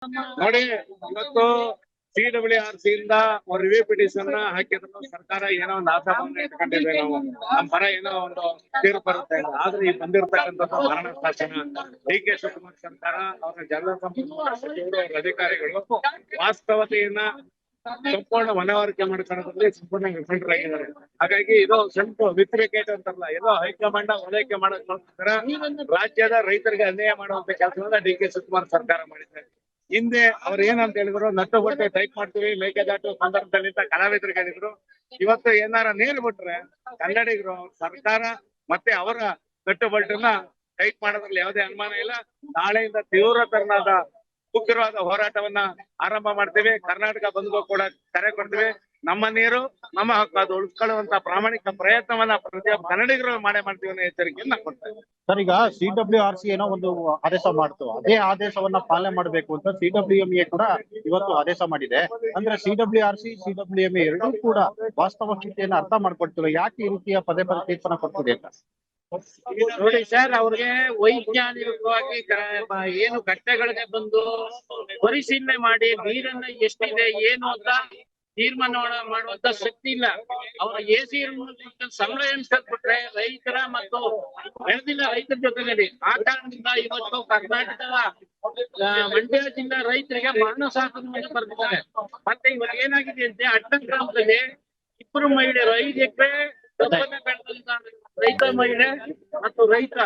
ನೋಡಿ, ಇವತ್ತು CWRC ಇಂದ ರಿವ್ಯೂ ಪಿಟಿಷನ್ ಹಾಕಿದ್ರು. ಸರ್ಕಾರ ಏನೋ ಒಂದು ಆಶಾಭಾವನೆ ಇಟ್ಕೊಂಡಿದೆ, ನಾವು ನಮ್ಮ ಪರ ಏನೋ ಒಂದು ತೀರ್ಪು ಬರುತ್ತೆ. ಆದ್ರೆ ಈ ಬಂದಿರತಕ್ಕಂಥದ್ದು ಮರಣ ಶಾಸನ. DK ಶಿವಕುಮಾರ್ ಸರ್ಕಾರ, ಅವರ ಜಲಸಂಪನ್ಮೂಲ ಸಚಿವರು, ಅವರ ಅಧಿಕಾರಿಗಳು ವಾಸ್ತವತೆಯನ್ನ ಸಂಪೂರ್ಣ ಮನವರಿಕೆ ಮಾಡ್ಕೊಳ್ಳೋದ್ರಲ್ಲಿ ಸಂಪೂರ್ಣ ವಿಫಲರಾಗಿದ್ದಾರೆ. ಹಾಗಾಗಿ ಇದು ಸ್ವಲ್ಪ ವಿತ್ರಿಕೇಟ್ ಅಂತಾರಲ್ಲ, ಏನೋ ಹೈಕಮಾಂಡ್ ಓಲೈಕೆ ಮಾಡೋಕ್ಕೋಸ್ಕರ ರಾಜ್ಯದ ರೈತರಿಗೆ ಅನ್ಯಾಯ ಮಾಡುವಂತ ಕೆಲಸವನ್ನ DK ಶಿವಕುಮಾರ್ ಸರ್ಕಾರ ಮಾಡಿದ್ದಾರೆ. ಹಿಂದೆ ಅವ್ರು ಏನಂತ ಹೇಳಿದ್ರು, ನಟ್ಟುಗೊಟ್ಟೆ ಟೈಪ್ ಮಾಡ್ತೀವಿ ಮೇಕೆದಾಟು ಸಂದರ್ಭದಲ್ಲಿ ಕಲಾವಿದರಿಗೆ ಹೇಳಿದ್ರು. ಇವತ್ತು ಏನಾರ ನೀರು ಬಿಟ್ರೆ ಕನ್ನಡಿಗರು, ಸರ್ಕಾರ ಮತ್ತೆ ಅವರ ಕಟ್ಟುಬಟ್ಟನ್ನ ಟೈಪ್ ಮಾಡೋದ್ರಲ್ಲಿ ಯಾವುದೇ ಅನುಮಾನ ಇಲ್ಲ. ನಾಳೆಯಿಂದ ತೀವ್ರತರನಾದ ಉಗ್ರವಾದ ಹೋರಾಟವನ್ನ ಆರಂಭ ಮಾಡ್ತೀವಿ. ಕರ್ನಾಟಕ ಬಂದ್ಗೂ ಕೂಡ ಕರೆ ಕೊಡ್ತೀವಿ. ನಮ್ಮ ನೀರು ನಮ್ಮ ಹಕ್ಕು, ಅದು ಉಳಿಸ್ಕೊಳ್ಳುವಂತ ಪ್ರಾಮಾಣಿಕ ಪ್ರಯತ್ನವನ್ನ ಪ್ರತಿಯೊಬ್ಬ ಕನ್ನಡಿಗರು ಮಾಡ್ತೀವಿ ಅನ್ನೋ ಎಚ್ಚರಿಕೆಯನ್ನ ಕೊಡ್ತೇವೆ. ಸರ್, ಈಗ CWRC ಏನೋ ಒಂದು ಆದೇಶ ಮಾಡ್ತು, ಅದೇ ಆದೇಶವನ್ನ ಪಾಲನೆ ಮಾಡಬೇಕು ಅಂತ CWMA ಕೂಡ ಇವತ್ತು ಆದೇಶ ಮಾಡಿದೆ. ಅಂದ್ರೆ CWRC CWMA ಎರಡೂ ಕೂಡ ವಾಸ್ತವ ಸ್ಥಿತಿಯನ್ನ ಅರ್ಥ ಮಾಡ್ಕೊಳ್ತಿಲ್ಲ. ಯಾಕೆ ಈ ರೀತಿಯ ಪದೇ ಪದೇ ತೀರ್ಪನ್ನ ಕೊಡ್ತಿದೆ ಅಂತ ನೋಡಿ ಸರ್, ಅವ್ರಿಗೆ ವೈಜ್ಞಾನಿಕವಾಗಿ ಏನು ಕಟ್ಟೆಗಳಿಗೆ ಬಂದು ಪರಿಶೀಲನೆ ಮಾಡಿ ನೀರನ್ನ ಎಷ್ಟಿದೆ ಏನು ಅಂತ ತೀರ್ಮಾನ ಮಾಡುವಂತ ಶಕ್ತಿ ಇಲ್ಲ. ಅವರ AC ಸಂಗ್ರಹಿಸ್ಬಿಟ್ರೆ ರೈತರ ಮತ್ತು ಬೆಳೆದಿಲ್ಲ ರೈತರ ಜೊತೆಯಲ್ಲಿ. ಆ ಕಾರಣದಿಂದ ಇವತ್ತು ಕರ್ನಾಟಕದ ಮಂಡ್ಯ ಜಿಲ್ಲಾ ರೈತರಿಗೆ ಮರಣ ಶಾಸನವನ್ನು ಬರೆದಿದ್ದಾರೆ. ಮತ್ತೆ ಇವತ್ತು ಏನಾಗಿದೆ ಅಂದ್ರೆ, ಅಟ್ಟಂ ಗ್ರಾಮದಲ್ಲಿ ಇಬ್ಬರು ಮಹಿಳೆಯರು 5 ಎಕರೆ ಕಬ್ಬನ್ನ ಬೆಳೆದಂತ ರೈತ ಮಹಿಳೆ ಮತ್ತು ರೈತ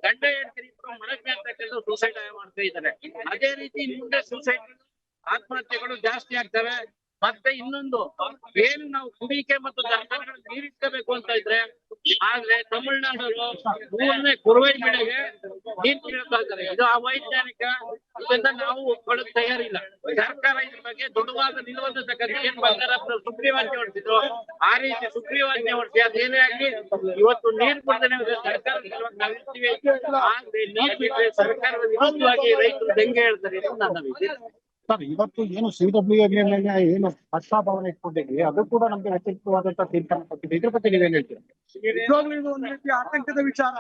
ಗಂಡ ಹೆಂಡತಿ ಇಬ್ಬರು ಮರಕ್ಕೆ ಅಂತಕ್ಕಂಥ ಸೂಸೈಡ್ ಮಾಡ್ತಾ ಇದ್ದಾರೆ. ಅದೇ ರೀತಿ ಮುಂದೆ ಸೂಸೈಡ್ ಆತ್ಮಹತ್ಯೆಗಳು ಜಾಸ್ತಿ ಆಗ್ತವೆ. ಮತ್ತೆ ಇನ್ನೊಂದು, ಏನು ನಾವು ಕುಡಿಕೆ ಮತ್ತು ದನಕರುಗಳು ನೀರಿಟ್ಕೋಬೇಕು ಅಂತ ಇದ್ರೆ, ಆದ್ರೆ ತಮಿಳುನಾಡರು 3ನೇ ಕುರುವೈ ಬೆಳೆಗೆ ನೀರು ಬಿಡ್ತಾ ಇದ್ದಾರೆ. ಇದು ಅವೈಜ್ಞಾನಿಕ. ಇದನ್ನ ನಾವು ಒಪ್ಕೊಳ್ಳೋಕೆ ತಯಾರಿಲ್ಲ. ಸರ್ಕಾರ ಇದ್ರ ಬಗ್ಗೆ ದೃಢವಾದ ನಿಲುವನ್ನು ತಕ್ಕಂತ ಏನ್ ಬಂಗಾರಪ್ಪ ಸುಗ್ರೀವಾಜ್ಞೆ ಹೊರಡಿಸಿದ್ರು, ಆ ರೀತಿ ಸುಗ್ರೀವಾಜ್ಞೆ ಹೊರಡಿಸಿ ಅದೇನೇ ಆಗ್ಲಿ ಇವತ್ತು ನೀರು ಕೊಡ್ದೇನೆ ಸರ್ಕಾರ ನಾವಿರ್ತೀವಿ. ಆದ್ರೆ ನೀರು ಬಿಟ್ಟರೆ ಸರ್ಕಾರದ ವಿರುದ್ಧವಾಗಿ ರೈತರು ದಂಗೆ ಹೇಳ್ತಾರೆ ಅಂತ ನನ್ನ ಅಭಿಪ್ರಾಯ. ಸರ್, ಇವತ್ತು ಏನು CWMA ಮೇಲೆ ಏನು ಆಶಾಭಾವನೆ ಇಟ್ಕೊಂಡಿದ್ವಿ, ಅದು ಕೂಡ ನಮ್ಗೆ ವ್ಯತಿರಿಕ್ತವಾದಂತ ತೀರ್ಪನ್ನು ಕೊಟ್ಟಿದೆ. ಇದ್ರ ಬಗ್ಗೆ ನೀವೇನ್ ಹೇಳ್ತೀರಾ? ನಿಜವಾಗ್ಲೂ ಇದು ಒಂದು ರೀತಿ ಆತಂಕದ ವಿಚಾರ.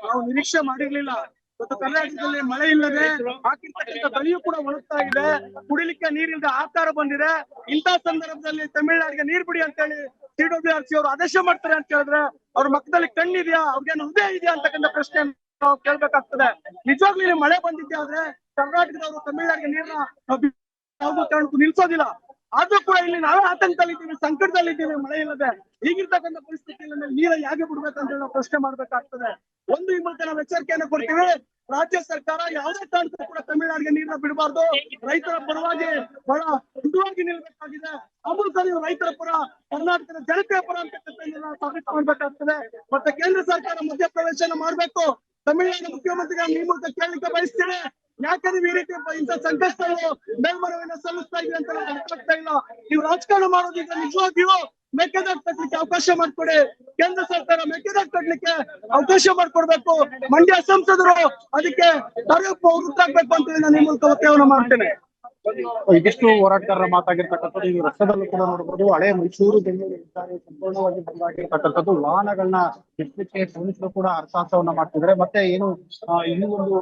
ನಾವು ನಿರೀಕ್ಷೆ ಮಾಡಿರ್ಲಿಲ್ಲ. ಇವತ್ತು ಕರ್ನಾಟಕದಲ್ಲಿ ಮಳೆ ಇಲ್ಲದೆ ಹಾಕಿರ್ತಕ್ಕಂಥ ಬೆಳೆಯೂ ಕೂಡ ಒಣಗ್ತಾ ಇದೆ. ಕುಡಿಲಿಕ್ಕೆ ನೀರಿಲ್ಲದೆ ಆಕಾರ ಬಂದಿದೆ. ಇಂಥ ಸಂದರ್ಭದಲ್ಲಿ ತಮಿಳುನಾಡಿಗೆ ನೀರ್ ಬಿಡಿ ಅಂತ ಹೇಳಿ CWRC ಅವರು ಆದೇಶ ಮಾಡ್ತಾರೆ ಅಂತ ಹೇಳಿದ್ರೆ, ಅವ್ರ ಮಕ್ಕದಲ್ಲಿ ಕಣ್ಣಿದ್ಯಾ, ಅವ್ರಿಗೇನು ಹೃದಯ ಇದೆಯಾ ಅಂತಕ್ಕಂಥ ಪ್ರಶ್ನೆ ನಾವು ಕೇಳ್ಬೇಕಾಗ್ತದೆ. ನಿಜವಾಗ್ಲೂ ಇಲ್ಲಿ ಮಳೆ ಬಂದಿದ್ದೆ ಆದ್ರೆ ಕರ್ನಾಟಕದವರು ತಮಿಳುನಾಡಿಗೆ ನೀರನ್ನ ಯಾವುದೇ ಕಾರಣಕ್ಕೂ ನಿಲ್ಸೋದಿಲ್ಲ. ಆದ್ರೂ ಕೂಡ ಇಲ್ಲಿ ನಾವೇ ಆತಂಕದಲ್ಲಿದ್ದೀವಿ, ಸಂಕಟದಲ್ಲಿದ್ದೀವಿ ಮಳೆ ಇಲ್ಲದೆ. ಈಗಿರ್ತಕ್ಕಂಥ ಪರಿಸ್ಥಿತಿಯಲ್ಲಿ ನೀರ ಹೇಗೆ ಬಿಡ್ಬೇಕಂತ ಹೇಳಿ ನಾವು ಪ್ರಶ್ನೆ ಮಾಡ್ಬೇಕಾಗ್ತದೆ. ಒಂದು ಈ ಮೂಲಕ ನಾವು ಎಚ್ಚರಿಕೆಯನ್ನು ಕೊಡ್ತೀವಿ. ರಾಜ್ಯ ಸರ್ಕಾರ ಯಾವುದೇ ಕಾರಣಕ್ಕೂ ಕೂಡ ತಮಿಳುನಾಡಿಗೆ ನೀರನ್ನ ಬಿಡಬಾರ್ದು. ರೈತರ ಪರವಾಗಿ ಬಹಳ ದೃಢವಾಗಿ ನಿಲ್ಬೇಕಾಗಿದೆ. ಆ ಮೂಲಕ ನೀವು ರೈತರ ಪರ, ಕರ್ನಾಟಕದ ಜನತೆಯ ಪರ ಅಂತ ಸಾಬೀತು ಮಾಡ್ಬೇಕಾಗ್ತದೆ. ಮತ್ತೆ ಕೇಂದ್ರ ಸರ್ಕಾರ ಮಧ್ಯಪ್ರವೇಶನ ಮಾಡ್ಬೇಕು. ತಮಿಳುನಾಡು ಮುಖ್ಯಮಂತ್ರಿಗಳ ಈ ಮೂಲಕ ಕೇಳಲಿಕ್ಕೆ ಬಯಸ್ತೀನಿ, ಯಾಕೆ ನೀವು ಈ ರೀತಿ ಇಂಥ ಸಂಕಷ್ಟಗಳು ಮೇಲ್ಮನವಿಯನ್ನು ಸಲ್ಲಿಸ್ತಾ ಇದ್ದೀವಿ ಅಂತ ಅರ್ಥಾಗ್ತಾ ಇಲ್ಲ. ನೀವು ರಾಜಕಾರಣ ಮಾಡೋದಿದ್ರೆ ನಿಜವಾಗಿಯೂ ಮೇಕೆದಾಟು ಕಟ್ಟಲಿಕ್ಕೆ ಅವಕಾಶ ಮಾಡ್ಕೊಡಿ. ಕೇಂದ್ರ ಸರ್ಕಾರ ಮೇಕೆದಾಟು ಕಟ್ಟಲಿಕ್ಕೆ ಅವಕಾಶ ಮಾಡ್ಕೊಡ್ಬೇಕು. ಮಂಡ್ಯ ಸಂಸದರು ಅದಕ್ಕೆ ವೃತ್ತಾಗಬೇಕು ಅಂತ ನಾನು ಈ ಮೂಲಕ ಒತ್ತಾಯವನ್ನು ಮಾಡ್ತೇನೆ. ಇದಿಷ್ಟು ಹೋರಾಟಗಾರರ ಮಾತಾಗಿರ್ತಕ್ಕಂಥದ್ದು. ಈ ರಸ್ತೆದಲ್ಲೂ ಕೂಡ ನೋಡಬಹುದು, ಹಳೆ ಮೈಸೂರು ಬೆಂಗಳೂರು ಹೆದ್ದಾರಿ ಸಂಪೂರ್ಣವಾಗಿ ಬಂದಾಗಿರ್ತಕ್ಕಂಥದ್ದು. ವಾಹನಗಳನ್ನ ಬಿಡ್ಲಿಕ್ಕೆ ಪೊಲೀಸರು ಕೂಡ ಅರ್ಥಾರ್ಥವನ್ನ ಮಾಡ್ತಿದ್ದಾರೆ. ಮತ್ತೆ ಏನು ಇನ್ನೂ ಒಂದು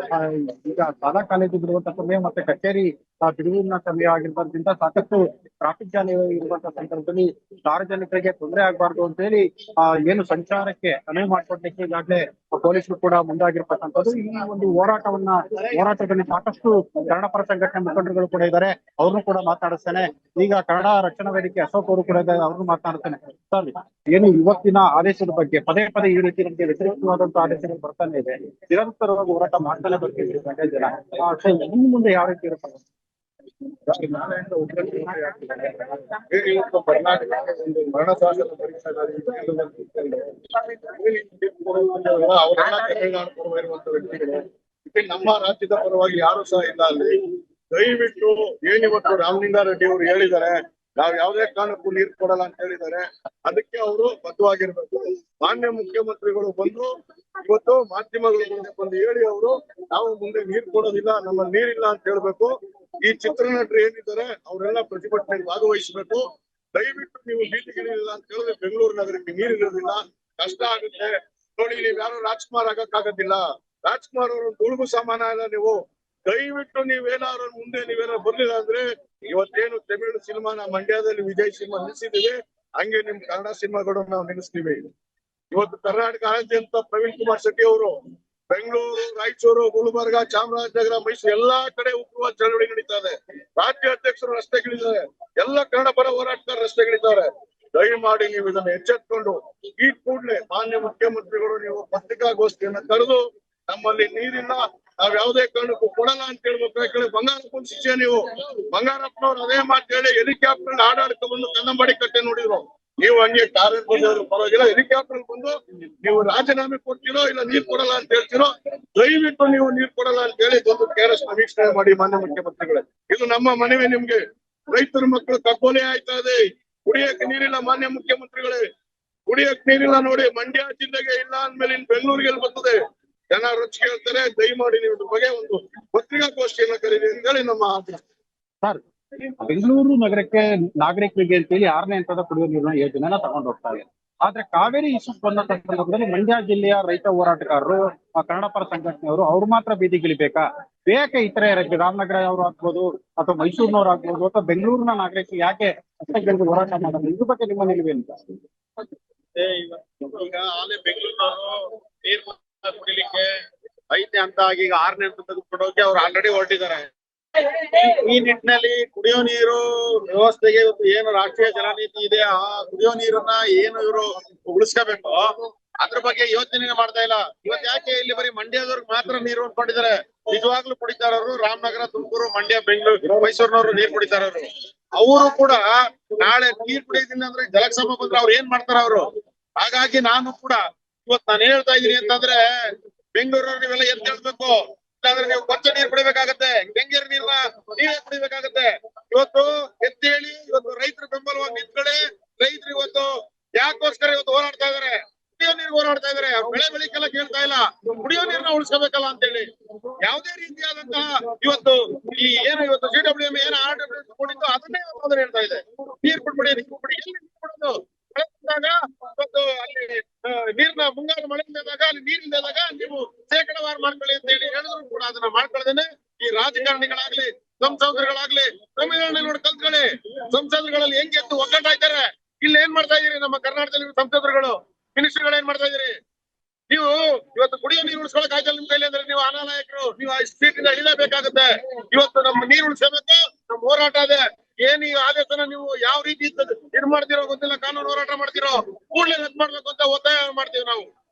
ಈಗ ಶಾಲಾ ಕಾಲೇಜು ಬಿಡುವಂತ ಸಮಯ ಮತ್ತೆ ಕಚೇರಿ ಬಿಡುವಿನ ಸಮಯ ಆಗಿರೋದ್ರಿಂದ ಸಾಕಷ್ಟು ಟ್ರಾಫಿಕ್ ಜಾಮ್ ಇರುವಂತಹ ಸಂದರ್ಭದಲ್ಲಿ ಸಾರ್ವಜನಿಕರಿಗೆ ತೊಂದರೆ ಆಗ್ಬಾರ್ದು ಅಂತ ಹೇಳಿ ಏನು ಸಂಚಾರಕ್ಕೆ ಅನುವು ಮಾಡಿಕೊಡ್ಲಿಕ್ಕೆ ಈಗಾಗಲೇ ಪೊಲೀಸರು ಕೂಡ ಮುಂದಾಗಿರ್ತಕ್ಕಂಥದ್ದು. ಈ ಒಂದು ಹೋರಾಟದಲ್ಲಿ ಸಾಕಷ್ಟು ಕನ್ನಡಪರ ಸಂಘಟನೆ ಮುಖಂಡರುಗಳು ಕೂಡ ಇದ್ದಾರೆ. ಅವ್ರನ್ನು ಕೂಡ ಮಾತಾಡಿಸ್ತೇನೆ. ಈಗ ಕನ್ನಡ ರಕ್ಷಣಾ ವೇದಿಕೆ ಅಶೋಕ್ ಅವರು ಕೂಡ ಇದ್ದಾರೆ, ಅವ್ರನ್ನು ಮಾತನಾಡ್ತೇನೆ. ಸರ್, ಏನು ಇವತ್ತಿನ ಆದೇಶದ ಬಗ್ಗೆ ಪದೇ ಪದೇ ಈ ರೀತಿ ನಮಗೆ ವ್ಯತಿರಿಕ್ತವಾದಂತಹ ಆದೇಶಗಳು ಬರ್ತಾನೆ ಇದೆ. ನಿರಂತರವಾಗಿ ಹೋರಾಟ ಮಾಡ್ತಾನೆ ಬರ್ತಿದ್ರು ಗಂಟೆ ಜನ. ಇನ್ನು ಮುಂದೆ ಯಾವ ರೀತಿ ಇರುತ್ತೆ? ಕರ್ನಾಟಕ ಒಂದು ಮರಣ ಶಾಸನ ಇರುವಂತ ವ್ಯಕ್ತಿಗಳು ನಮ್ಮ ರಾಜ್ಯದ ಪರವಾಗಿ ಯಾರು ಸಹ ಇಲ್ಲ ಅಲ್ಲಿ. ದಯವಿಟ್ಟು ಏನಿವತ್ತು ರಾಮಲಿಂಗಾರೆಡ್ಡಿ ಅವರು ಹೇಳಿದ್ದಾರೆ, ನಾವ್ ಯಾವುದೇ ಕಾರಣಕ್ಕೂ ನೀರು ಕೊಡಲ್ಲ ಅಂತ ಹೇಳಿದ್ದಾರೆ. ಅದಕ್ಕೆ ಅವರು ಬದ್ಧವಾಗಿರ್ಬೇಕು. ಮಾನ್ಯ ಮುಖ್ಯಮಂತ್ರಿಗಳು ಬಂದು ಇವತ್ತು ಮಾಧ್ಯಮಗಳ ಮುಂದೆ ಬಂದು ಹೇಳಿ ಅವರು ನಾವು ಮುಂದೆ ನೀರು ಕೊಡೋದಿಲ್ಲ, ನಮ್ಮಲ್ಲಿ ನೀರಿಲ್ಲ ಅಂತ ಹೇಳ್ಬೇಕು. ಈ ಚಿತ್ರನಟರು ಏನಿದ್ದಾರೆ ಅವರೆಲ್ಲ ಪ್ರತಿಭಟನೆಗೆ ಭಾಗವಹಿಸಬೇಕು. ದಯವಿಟ್ಟು ನೀವು ಬೀದಿಗಿಳಿಲ್ಲ ಅಂತ ಹೇಳಿದ್ರೆ ಬೆಂಗಳೂರು ನಗರಕ್ಕೆ ನೀರಿರೋದಿಲ್ಲ, ಕಷ್ಟ ಆಗುತ್ತೆ. ನೋಡಿ, ನೀವ್ ಯಾರು ರಾಜ್ಕುಮಾರ್ ಆಗಕ್ಕಾಗೋದಿಲ್ಲ. ರಾಜ್ಕುಮಾರ್ ಅವರು ತುಳುಗು ಸಮಾನ ಅಲ್ಲ. ನೀವು ದಯವಿಟ್ಟು ನೀವೇನಾದ್ರು ಮುಂದೆ ನೀವೇನಾದ್ರು ಬರ್ಲಿಲ್ಲ ಅಂದ್ರೆ ಇವತ್ತೇನು ತಮಿಳು ಸಿನಿಮಾನ ಮಂಡ್ಯದಲ್ಲಿ ವಿಜಯ್ ಸಿನಿಮಾ ನಿಲ್ಲಿಸಿದೀವಿ, ಹಂಗೆ ನಿಮ್ ಕನ್ನಡ ಸಿನಿಮಾಗಳು ನಾವು ನಿಲ್ಲಿಸ್ತೀವಿ. ಇವತ್ತು ಕರ್ನಾಟಕ ರಾಜ್ಯಾದ್ಯಂತ ಪ್ರವೀಣ್ ಕುಮಾರ್ ಶೆಟ್ಟಿ ಅವರು ಬೆಂಗಳೂರು, ರಾಯಚೂರು, ಗುಲ್ಬರ್ಗ, ಚಾಮರಾಜನಗರ, ಮೈಸೂರು ಎಲ್ಲಾ ಕಡೆ ಉಗ್ರವಾದ ಚಳವಳಿ ನಡೀತಾ ಇದೆ. ರಾಜ್ಯ ಅಧ್ಯಕ್ಷರು ರಸ್ತೆಗಿಳಿದ್ದಾರೆ, ಎಲ್ಲ ಕನ್ನಡ ಪರ ಹೋರಾಟಗಾರರು ರಸ್ತೆಗಿಳಿದ್ದಾರೆ. ದಯಮಾಡಿ ನೀವು ಇದನ್ನ ಎಚ್ಚೆತ್ಕೊಂಡು ಈ ಕೂಡಲೇ ಮಾನ್ಯ ಮುಖ್ಯಮಂತ್ರಿಗಳು ನೀವು ಪತ್ರಿಕಾಗೋಷ್ಠಿಯನ್ನ ಕರೆದು ನಮ್ಮಲ್ಲಿ ನೀರಿಲ್ಲ, ನಾವ್ ಯಾವುದೇ ಕಾರಣಕ್ಕೂ ಕೊಡಲ್ಲ ಅಂತ ಹೇಳ್ಬೇಕು. ಯಾಕಂದ್ರೆ ಬಂಗಾರಪ್ಪನ ಶಿಷ್ಯ ನೀವು. ಬಂಗಾರಪ್ಪನವ್ರು ಅದೇ ಮಾತು ಹೇಳಿ ಹೆಲಿಕಾಪ್ಟರ್ ಆಡಾಡ್ಕ ಬಂದು ಕನ್ನಂಬಾಡಿ ಕಟ್ಟೆ ನೋಡಿದ್ರು. ನೀವು ಹಂಗೆ ಕಾರಲ್ಲಿ ಬಂದವರು ಪರವಾಗಿಲ್ಲ, ಹೆಲಿಕಾಪ್ಟರ್ ಬಂದು ನೀವು ರಾಜೀನಾಮೆ ಕೊಡ್ತೀರೋ ಇಲ್ಲ ನೀರ್ ಕೊಡಲ್ಲ ಅಂತ ಹೇಳ್ತೀರೋ, ದಯವಿಟ್ಟು ನೀವು ನೀರ್ ಕೊಡಲ್ಲ ಅಂತ ಹೇಳಿ ಬಂದು KRS ವೀಕ್ಷಣೆ ಮಾಡಿ ಮಾನ್ಯ ಮುಖ್ಯಮಂತ್ರಿಗಳೇ. ಇದು ನಮ್ಮ ಮನವಿ ನಿಮ್ಗೆ. ರೈತರ ಮಕ್ಕಳು ಕಗ್ಗೊಲೆ ಆಯ್ತಾ ಇದೆ, ಕುಡಿಯಕ್ಕೆ ನೀರಿಲ್ಲ ಮಾನ್ಯ ಮುಖ್ಯಮಂತ್ರಿಗಳೇ, ಕುಡಿಯಕ್ ನೀರಿಲ್ಲ ನೋಡಿ. ಮಂಡ್ಯ ಜಿಲ್ಲೆಗೆ ಇಲ್ಲ ಅಂದ್ಮೇಲೆ ಇನ್ ಬೆಂಗಳೂರಿಗೆ ಬರ್ತದೆ. ಜನ ರೊಚ್ಚಿಗೆ ಹೇಳ್ತಾರೆ. ದಯಮಾಡಿ ನೀವು ಇದ್ರ ಬಗ್ಗೆ ಒಂದು ಪತ್ರಿಕಾಗೋಷ್ಠಿಯನ್ನ ಕರೀರಿ ಅಂತ ಹೇಳಿ ನಮ್ಮ ಆಗ್ರಹ. ಸರ್, ಬೆಂಗಳೂರು ನಗರಕ್ಕೆ ನಾಗರಿಕರಿಗೆ ಅಂತೇಳಿ 6ನೇ ಹಂತದ ಕುಡಿಯುವ ನೀರಿನ ಯೋಜನೆನ ತಗೊಂಡು ಹೋಗ್ತಾ ಇದೆ. ಆದ್ರೆ ಕಾವೇರಿ ಇಶ್ಯೂ ಬಂದ ಸಂದರ್ಭದಲ್ಲಿ ಮಂಡ್ಯ ಜಿಲ್ಲೆಯ ರೈತ ಹೋರಾಟಗಾರರು, ಕನ್ನಡ ಪರ ಸಂಘಟನೆಯವರು ಅವ್ರು ಮಾತ್ರ ಬೀದಿಗಿಳಿಬೇಕಾ? ಬೇಕೆ ಇತರೆ ರಾಮನಗರ ಅವರು ಆಗ್ಬೋದು ಅಥವಾ ಮೈಸೂರಿನವ್ರು ಆಗ್ಬೋದು ಅಥವಾ ಬೆಂಗಳೂರಿನ ನಾಗರಿಕರು ಯಾಕೆ ಅಷ್ಟಕ್ಕೆ ಹೋರಾಟ ಮಾಡೋದು? ಇದ್ರ ಬಗ್ಗೆ ನಿಮ್ಮ ನಿಲುವೇನು? ಈಗ ಆಲೆ ಬೆಂಗಳೂರಿನವರು ನೀರು ಕುಡಿಲಿಕ್ಕೆ 5ನೇ ಹಂತ ಆಗಿ ಈಗ 6ನೇ ಹಂತ ತೆಗೆದುಕೊಂಡೋಗಿ ಅವ್ರು ಆಲ್ರೆಡಿ ಹೊರಟಿದ್ದಾರೆ. ಈ ನಿಟ್ಟಿನಲ್ಲಿ ಕುಡಿಯೋ ನೀರು ವ್ಯವಸ್ಥೆಗೆ ಇವತ್ತು ಏನು ರಾಷ್ಟ್ರೀಯ ಜಲನೀತಿ ಇದೆ, ಆ ಕುಡಿಯೋ ನೀರನ್ನ ಏನು ಇವರು ಉಳಿಸ್ಕೋಬೇಕು ಅದ್ರ ಬಗ್ಗೆ ಯೋಚನೆ ಮಾಡ್ತಾ ಇಲ್ಲ. ಇವತ್ತು ಯಾಕೆ ಇಲ್ಲಿ ಬರೀ ಮಂಡ್ಯದವ್ರಿಗೆ ಮಾತ್ರ ನೀರು ಅನ್ಕೊಂಡಿದ್ದಾರೆ? ನಿಜವಾಗ್ಲೂ ಕುಡಿತಾರವ್ರು ರಾಮನಗರ, ತುಮಕೂರು, ಮಂಡ್ಯ, ಬೆಂಗಳೂರು, ಮೈಸೂರಿನವರು ನೀರು ಕುಡಿತಾರವ್ರು. ಅವರು ಕೂಡ ನಾಳೆ ನೀರ್ ಕುಡಿಯೋದಿಲ್ಲ ಅಂದ್ರೆ ಜಲಕ್ಷಾಮ ಬಂದ್ರೆ ಅವ್ರು ಏನ್ ಮಾಡ್ತಾರ ಅವರು? ಹಾಗಾಗಿ ನಾನು ಕೂಡ ಇವತ್ತು ನಾನು ಹೇಳ್ತಾ ಇದೀನಿ ಅಂತಂದ್ರೆ, ಬೆಂಗಳೂರವ್ರು ನೀವೆಲ್ಲ ಎದ್ದು ಹೇಳ್ಬೇಕು. ಇಲ್ಲಾಂದ್ರೆ ನೀವು ಕೊಚ್ಚ ನೀರ್ ಕುಡಿಬೇಕಾಗತ್ತೆ, ಗಂಗೆರ ನೀರ್ನ ನೀವೇ ಕುಡಿಬೇಕಾಗತ್ತೆ. ಇವತ್ತು ಎದ್ದೇಳಿ, ಇವತ್ತು ರೈತರ ಬೆಂಬಲವಾಗಿ ನಿಂತ್ಕೊಳ್ಳಿ. ರೈತರು ಇವತ್ತು ಯಾಕೋಸ್ಕರ ಇವತ್ತು ಹೋರಾಡ್ತಾ ಇದಾರೆ? ಕುಡಿಯೋ ನೀರು ಹೋರಾಡ್ತಾ ಇದಾರೆ. ಬೆಳೆ ಬೆಳಿಕೆಲ್ಲ ಕೇಳ್ತಾ ಇಲ್ಲ, ಕುಡಿಯೋ ನೀರ್ನ ಉಳಿಸ್ಕೋಬೇಕಲ್ಲ ಅಂತ ಹೇಳಿ. ಯಾವುದೇ ರೀತಿಯಾದಂತಹ ಇವತ್ತು ಈ ಏನು ಇವತ್ತು CWM ಏನು ಆರ್ಡರ್ ಕೊಟ್ಟಿದ್ದು ಅದನ್ನೇ ಅದನ್ನ ಹೇಳ್ತಾ ಇದೆ. ನೀರ್ ಕೊಟ್ಬಿಡಿ, ನೀರು ಕೊಡಿ. ಎಲ್ಲಿ ನೀರು ಕೊಡೋದು? ಮಳೆ ಬಂದಾಗ ಇವತ್ತು ಅಲ್ಲಿ ನೀರ್ನ ಮುಂಗಾರು ಮಳೆ ಇಲ್ಲದಾಗ ಅಲ್ಲಿ ನೀರಿಲ್ಲದಾಗ ನೀವು ಶೇಕಡವಾರು ಮಾಡ್ಕೊಳ್ಳಿ ಅಂತ ಹೇಳಿ ಹೇಳಿದ್ರು ಕೂಡ ಅದನ್ನ ಮಾಡ್ಕೊಳ್ಳದೇನೆ ಈ ರಾಜಕಾರಣಿಗಳಾಗ್ಲಿ ಸಂಸದರುಗಳಾಗ್ಲಿ ತಮಿಳುನಾಡಿನ ನೋಡಿ ಕಲ್ತ್ಕೊಳ್ಳಿ. ಸಂಸದರುಗಳಲ್ಲಿ ಹೆಂಗೆ ಎದ್ದು ಒಗ್ಗಟ್ಟಾಯ್ತಾರೆ. ಇಲ್ಲಿ ಏನ್ ಮಾಡ್ತಾ ಇದೀರಿ? ನಮ್ಮ ಕರ್ನಾಟಕದಲ್ಲಿ ಸಂಸದರುಗಳು, ಮಿನಿಸ್ಟರ್ಗಳು ಏನ್ ಮಾಡ್ತಾ ಇದೀರಿ? ನೀವು ಇವತ್ತು ಕುಡಿಯೋ ನೀರು ಉಳಿಸ್ಕೊಳಕ್ ಆಯ್ತಲ್ಲ ನಿಮ್ ಕೈಲಿ ಅಂದ್ರೆ ನೀವು ಅನಾಯಕರು, ನೀವು ಸೀಟಿಂದ ಇಳಿಲೇಬೇಕಾಗತ್ತೆ. ಇವತ್ತು ನಮ್ಮ ನೀರು ಉಳಿಸಬೇಕು, ನಮ್ಮ ಹೋರಾಟ ಇದೆ. ಏನ್ ಈ ಆದೇಶನ ನೀವು ಯಾವ ರೀತಿ ಇದು ಮಾಡ್ತಿರೋ ಗೊತ್ತಿಲ್ಲ, ಕಾನೂನು ಹೋರಾಟ ಮಾಡ್ತಿರೋ ಕೂಡಲೇ ರದ್ದು ಮಾಡ್ಬೇಕು ಅಂತ ಒತ್ತಾಯ ಮಾಡ್ತೀವಿ ನಾವು.